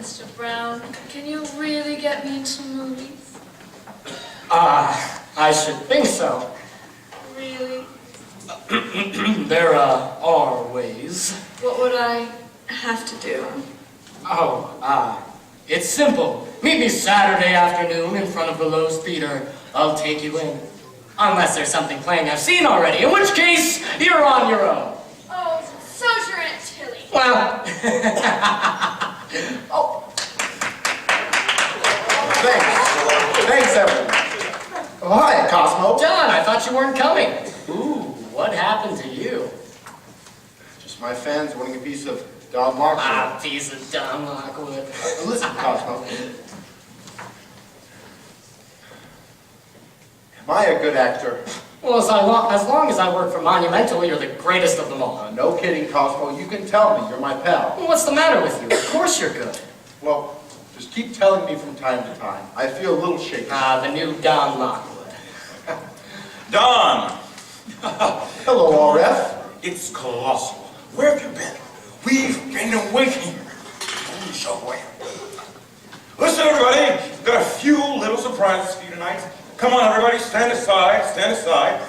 Mr. Brown. Can you really get me into movies? I should think so. Really? There are ways. What would I have to do? Oh, it's simple. Meet me Saturday afternoon in front of the Lowe's Theater. I'll take you in. Unless there's something playing I've seen already, in which case, you're on your own. Oh, so's your Aunt Tilly. Well, oh. Thanks, everyone. Oh, hi, Cosmo. John, I thought you weren't coming. Ooh, what happened to you? Just my fans wanting a piece of Don Lockwood. Piece of Don Lockwood. Listen, Cosmo. Am I a good actor? Well, as long as I work for Monumental, you're the greatest of them all. No kidding, Cosmo. You can tell me. You're my pal. What's the matter with you? Of course you're good. Well, just keep telling me from time to time. I feel a little shaky. The new Don Lockwood. Don! Hello, RF. It's colossal. Where have you been? We've been waiting. So where? Listen, everybody. Got a few little surprises for you tonight. Come on, everybody. Stand aside. Stand aside.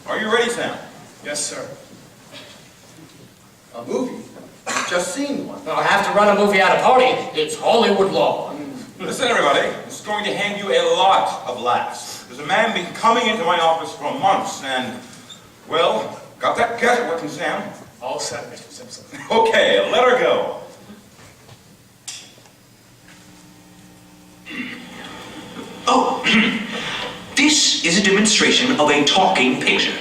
Are you ready, Sam? Yes, sir. A movie? I've just seen one. I have to run a movie at a party. It's Hollywood law. Listen, everybody. It's going to hand you a lot of laughs. There's a man been coming into my office for months and, well, got that gadget working, Sam? All set, Mr. Simpson. Okay, let her go. Oh, this is a demonstration of a talking picture.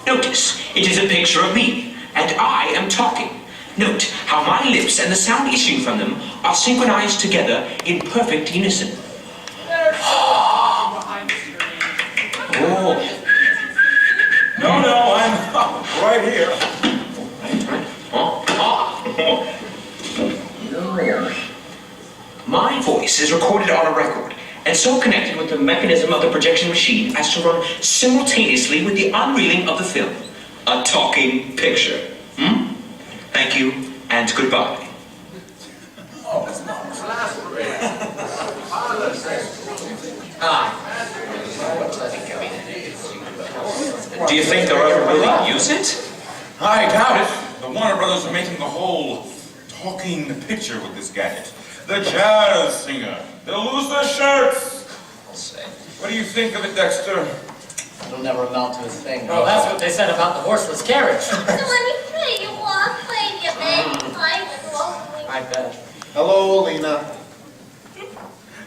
Notice, it is a picture of me, and I am talking. Note how my lips and the sound issuing from them are synchronized together in perfect unison. Oh. No, I'm right here. My voice is recorded on a record, and so connected with the mechanism of the projection machine as to run simultaneously with the unreeling of the film. A talking picture. Thank you, and goodbye. Do you think they'll ever really use it? I doubt it. The Warner Brothers are making the whole talking picture with this gadget. The jazz singer. They'll lose their shirts. What do you think of it, Dexter? It'll never amount to a thing. Well, that's what they said about the horseless carriage. So let me play you walk, play you make, play with lonely. I bet. Hello, Lena.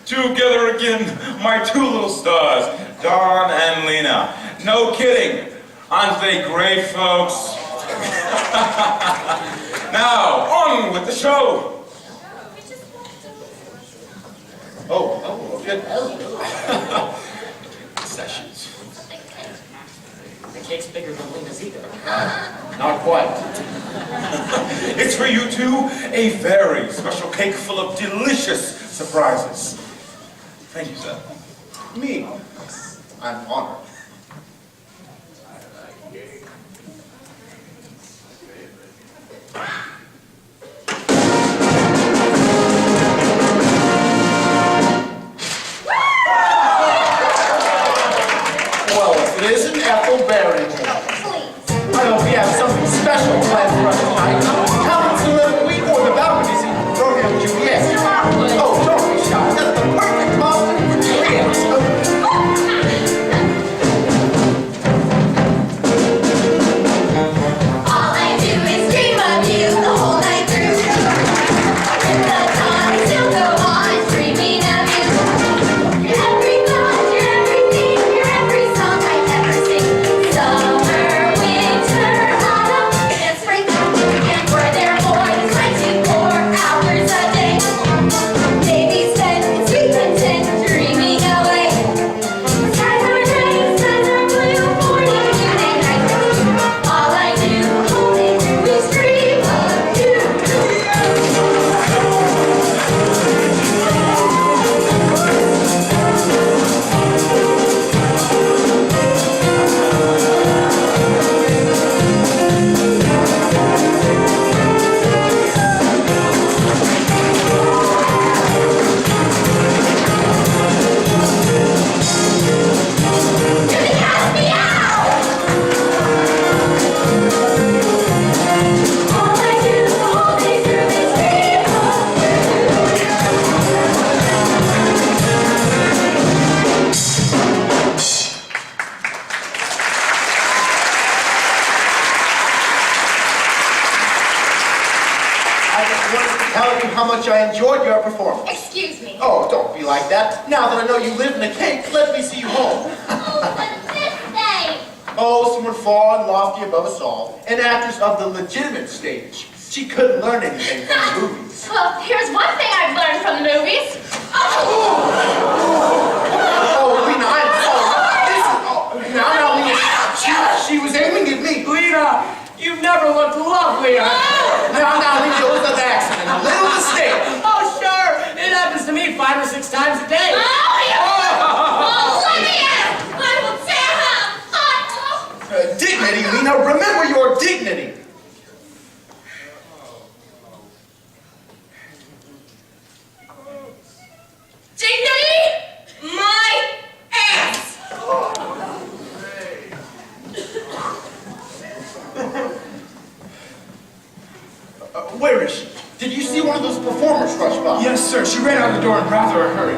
Together again, my two little stars, Don and Lena. No kidding. Aren't they great, folks? Now, on with the show. Oh, good. Sessions. The cake's bigger than Lena's either. Not quite. It's for you two, a very special cake full of delicious surprises. Thank you, sir. Me. I'm honored. Well, if it isn't Ethelberry. Please. I hope we have something special planned for us tonight. Comments in the week or the balcony scene from Romeo and Juliet. Oh, don't be shy. That's the perfect costume for Juliet. All I do is dream of you the whole night through. And the time still go on dreaming of you. You're every thought, you're everything, you're every song I ever sing. Summer, winter, autumn, and spring, and break. wanted to tell you how much I enjoyed your performance. Excuse me. Oh, don't be like that. Now that I know you live in a cake, let me see you home. Oh, what's this thing? Oh, someone far and lofty above us all. An actress of the legitimate stage. She couldn't learn anything from the movies. Well, here's one thing I've learned from the movies. Oh, Lena, I'm sorry. Now, Lena, she was aiming at me. Lena, you've never looked lovelier. Now, Lena, it was an accident. A little mistake. Oh, sure. It happens to me 5 or 6 times a day. Oh, let me in! I will tear him! Dignity, Lena. Remember your dignity. Dignity? My ass! Where is she? Did you see one of those performers rush by? Yes, sir. She ran out the door in rather a hurry.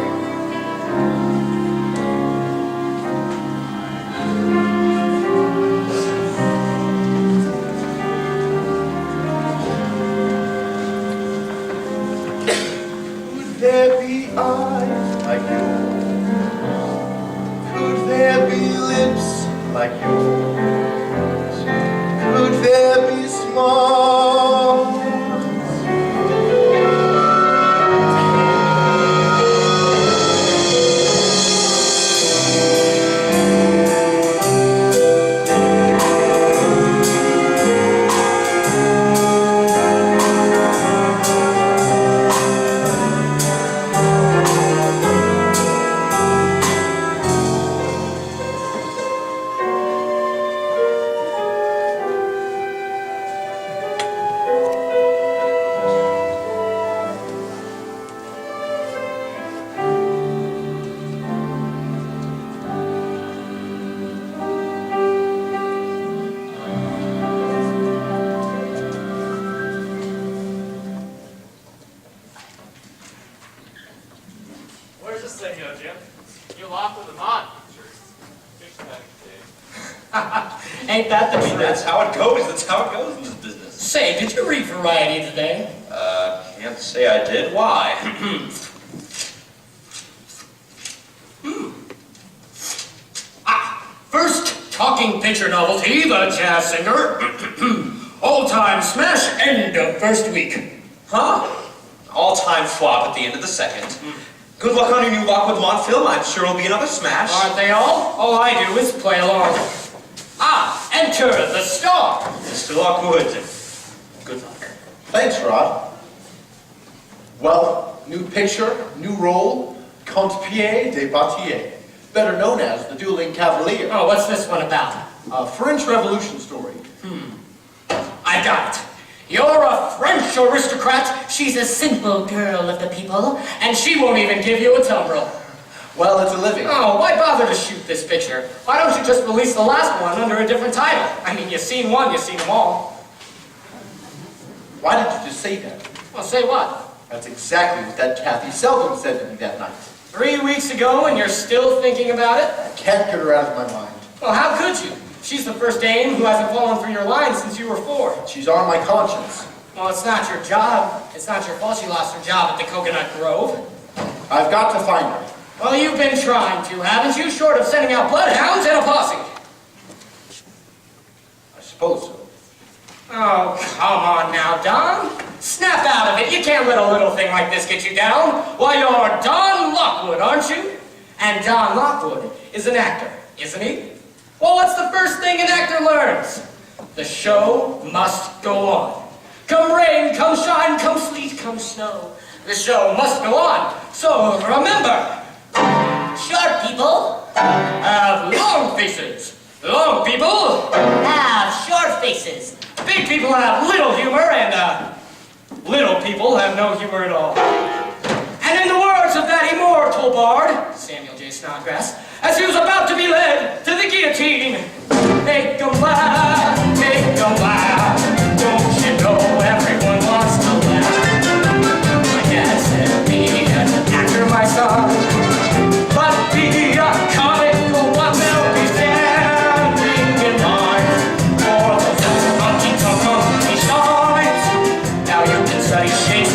Could there be eyes like yours? Could there be lips like yours? Could there be smiles? Where's this thing go, Jim? You locked with a mod. Ain't that the truth? That's how it goes. That's how it goes in this business. Say, did you read Variety today? Can't say I did. Why? First talking picture novelty, the jazz singer. All-time smash, end of first week. Huh? All-time flop at the end of the second. Good luck on your new Lockwood Lawn film. I'm sure it'll be another smash. Aren't they all? All I do is play along. Enter the star. Mr. Lockwood, good luck. Thanks, Rod. Well, new picture, new role, Comte Pierre de Battier, better known as the Dueling Cavalier. Oh, what's this one about? A French Revolution story. I got it. You're a French aristocrat. She's a simple girl of the people, and she won't even give you a tumbrel. Well, it's a living. Oh, why bother to shoot this picture? Why don't you just release the last one under a different title? I mean, you've seen one, you've seen them all. Why did you just say that? Well, say what? That's exactly what that Kathy Selden said to me that night. 3 weeks ago, and you're still thinking about it? I can't get her out of my mind. Well, how could you? She's the first dame who hasn't fallen for your line since you were 4. She's on my conscience. Well, it's not your job. It's not your fault she lost her job at the Coconut Grove. I've got to find her. Well, you've been trying to, haven't you? Short of sending out bloodhounds and a posse. I suppose so. Oh, come on now, Don. Snap out of it. You can't let a little thing like this get you down. Why, you're Don Lockwood, aren't you? And Don Lockwood is an actor, isn't he? Well, what's the first thing an actor learns? The show must go on. Come rain, come shine, come sleet, come snow. The show must go on. So remember, short people have long faces. Long people have short faces. Big people have little humor, and little people have no humor at all. And in the words of that immortal bard, Samuel J. Snodgrass, as he was about to be led to the guillotine, make 'em laugh, make 'em laugh. Don't you know everyone wants to laugh? My dad said be an actor, my son, but be a comical one. They'll be standing in line for the funky shines. Now you can study Shakespeare.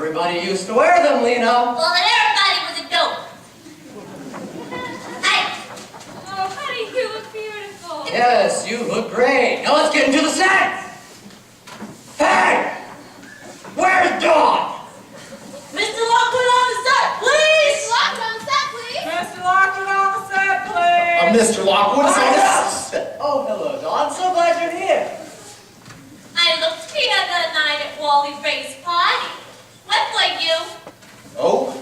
Everybody used to wear them, Lena. Well, then everybody was a dope. Hey, Oh, honey, you look beautiful. Yes, you look great. Now let's get into the set. Hey! Where's Dawn? Mr. Lockwood on the set, please! Locked on set, please. Mr. Lockwood on the set, please. Mr. Lockwood is on the set. Oh, hello, Dawn. So glad you're here. I looked here the other night at Wally Ray's party. What were you? Oh,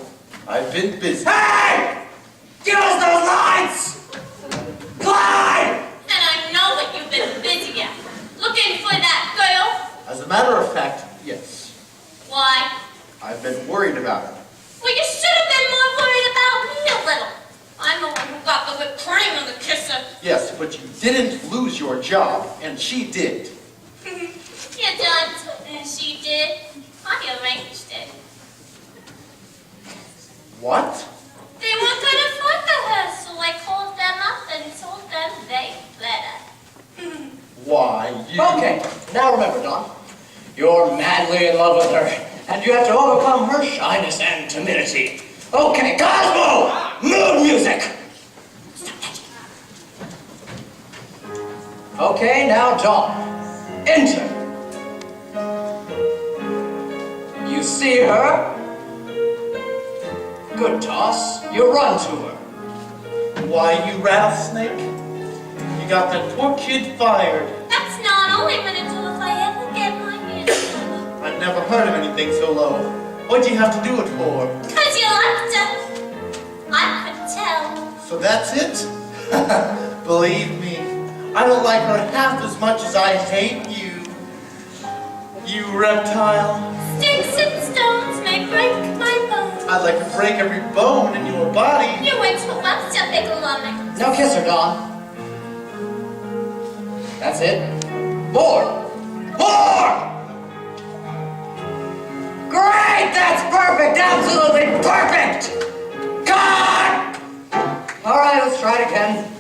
I've been busy. Hey! Give us those lights! Clyde! And I know what you've been busy at. Looking for that girl? As a matter of fact, yes. Why? I've been worried about her. Well, you should have been more worried about me a little. I'm the one who got the whipped cream on the kisser. Yes, but you didn't lose your job, and she did. You done, and she did. I arranged it. What? They weren't gonna fire her, so I called them up and told them they better. Why, you... Okay, now remember, Dawn. You're madly in love with her, and you have to overcome her shyness and timidity. Okay, Cosmo! Mood music! Okay, now, Dawn. Enter. You see her? Good toss. You run to her. Why, you rattlesnake? You got that poor kid fired. That's not only gonna do if I ever get my music. I've never heard of anything so low. What'd you have to do it for? Cause you liked her. I could tell. So that's it? Believe me, I don't like her half as much as I hate you. You reptile. Sticks and stones may break my bones. I'd like to break every bone in your body. You went to Webster Bigelow. Now kiss her, Dawn. That's it. More! More! Great! That's perfect! Absolutely perfect! Cut! All right, let's try it again.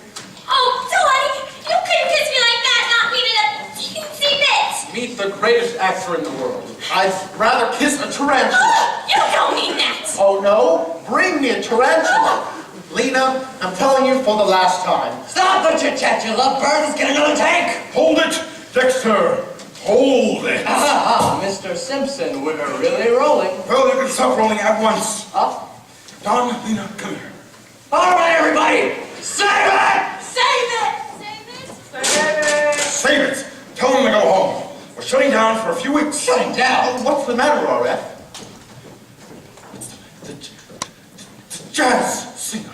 Oh, Dory, you couldn't kiss me like that, not meaning a teensy bit. Meet the greatest actor in the world. I'd rather kiss a tarantula. You don't mean that. Oh no? Bring me a tarantula. Lena, I'm telling you for the last time. Stop the chit-chat, you lovebird. Let's get another take. Hold it, Dexter. Hold it. Ah, Mr. Simpson, we're really rolling. Well, you can stop rolling at once. Up. Don, Lena, come here. All right, everybody. Save it! Save it. Save it. Save it. Tell them to go home. We're shutting down for a few weeks. Shutting down? What's the matter, RF? The jazz singer.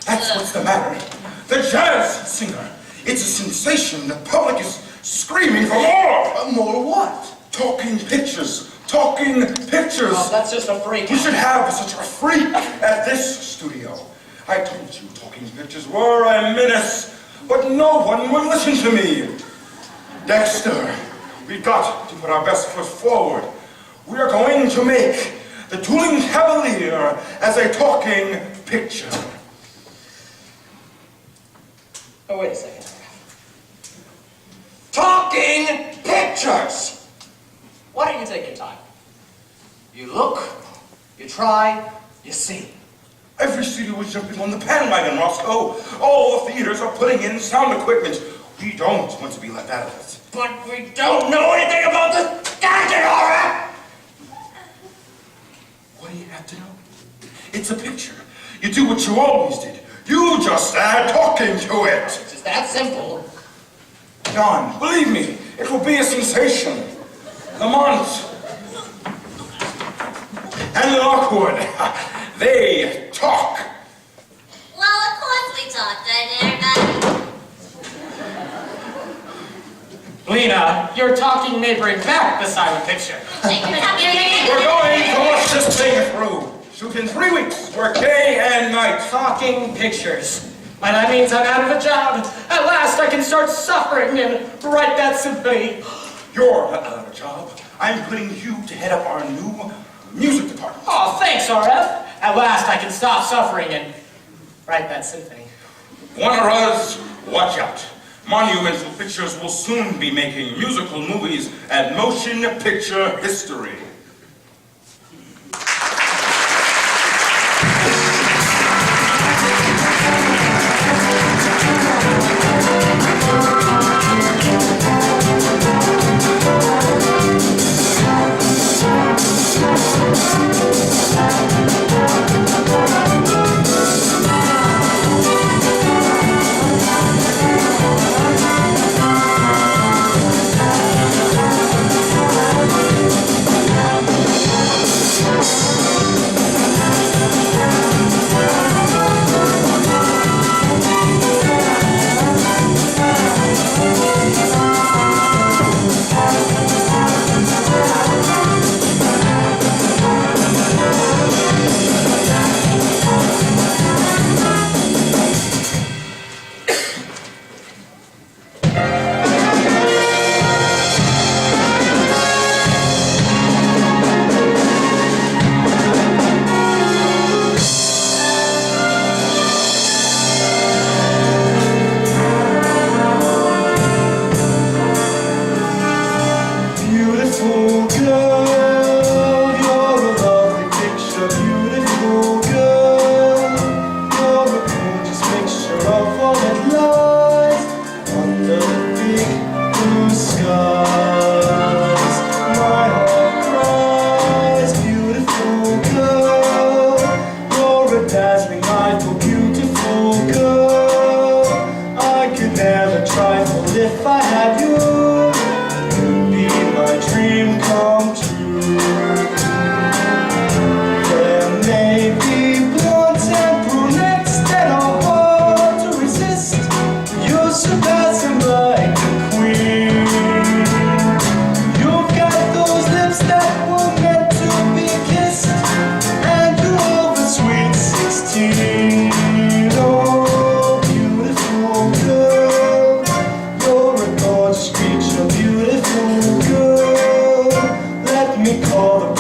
That's what's the matter. The jazz singer. It's a sensation. The public is screaming for more. More what? Talking pictures. Talking pictures. Oh, that's just a freak. We should have such a freak at this studio. I told you talking pictures were a menace, but no one would listen to me. Dexter, we've got to put our best foot forward. We are going to make the Dueling Cavalier as a talking picture. Oh, wait a second. Talking pictures! Why don't you take your time? You look, you try, you see. Every studio is jumping on the bandwagon, Roscoe. All the theaters are putting in sound equipment. We don't want to be left out of it. But we don't know anything about this acting, all right? What do you have to know? It's a picture. You do what you always did. You just add talking to it. It's just that simple. John, believe me, it will be a sensation. Lamont and Lockwood, they talk. Well, of course we talked, doesn't everybody? Lena, your talking may bring back the silent picture. We're going to watch this thing through. Shoot in 3 weeks. Work day and night. Talking pictures. Why, that means I'm out of a job. At last I can start suffering and write that symphony. You're not out of a job. I'm putting you to head up our new music department. Oh, thanks, RF. At last I can stop suffering and write that symphony. Warner Bros., watch out. Monumental Pictures will soon be making musical movies and motion picture history.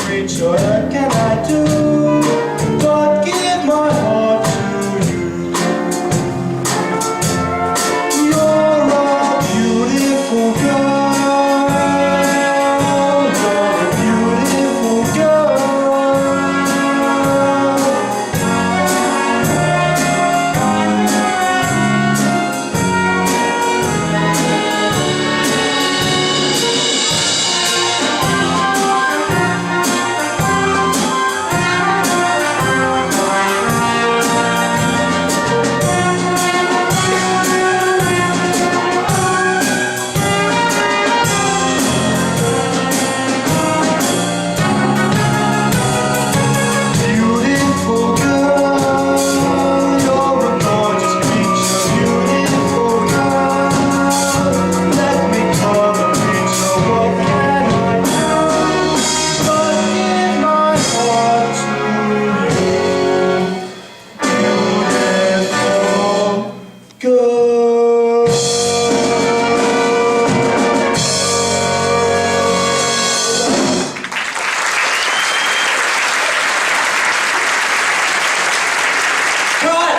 preacher, what can I do? But give my heart to you. You're a beautiful girl. You're a beautiful girl. Beautiful girl, you're a gorgeous creature. Beautiful girl, let me call the preacher. What can I do but give my heart to you? Beautiful girl. Cut!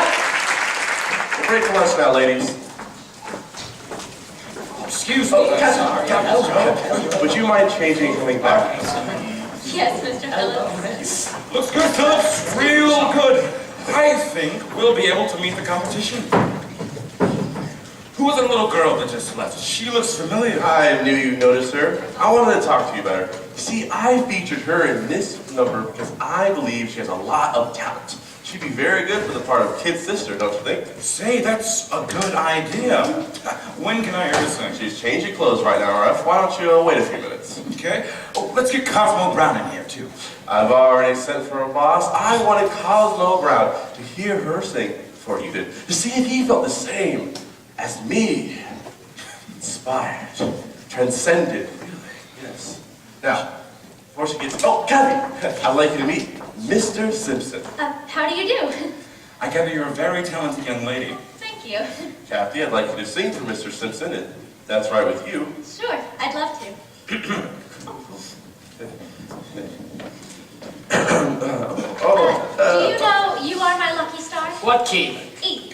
Break for lunch now, ladies. Excuse me. Would you mind changing and coming back? Yes, Mr. Phillips. Looks good, Phillips. Real good. I think we'll be able to meet the competition. Who was the little girl that just left? She looks familiar. I knew you'd notice her. I wanted to talk to you about her. You see, I featured her in this number because I believe she has a lot of talent. She'd be very good for the part of Kid's sister, don't you think? Say, that's a good idea. When can I hear her sing? She's changing clothes right now, Ref. Why don't you wait a few minutes? Okay. Oh, let's get Cosmo Brown in here, too. I've already sent for a boss. I wanted Cosmo Brown to hear her sing before you did, to see if he felt the same as me. Inspired, transcended, really, yes. Now, before she gets... Oh, Kathy! I'd like you to meet Mr. Simpson. How do you do? I gather you're a very talented young lady. Thank you. Kathy, I'd like you to sing for Mr. Simpson, if that's right with you. Sure, I'd love to. Oh, Do you know you are my lucky star? What key? E.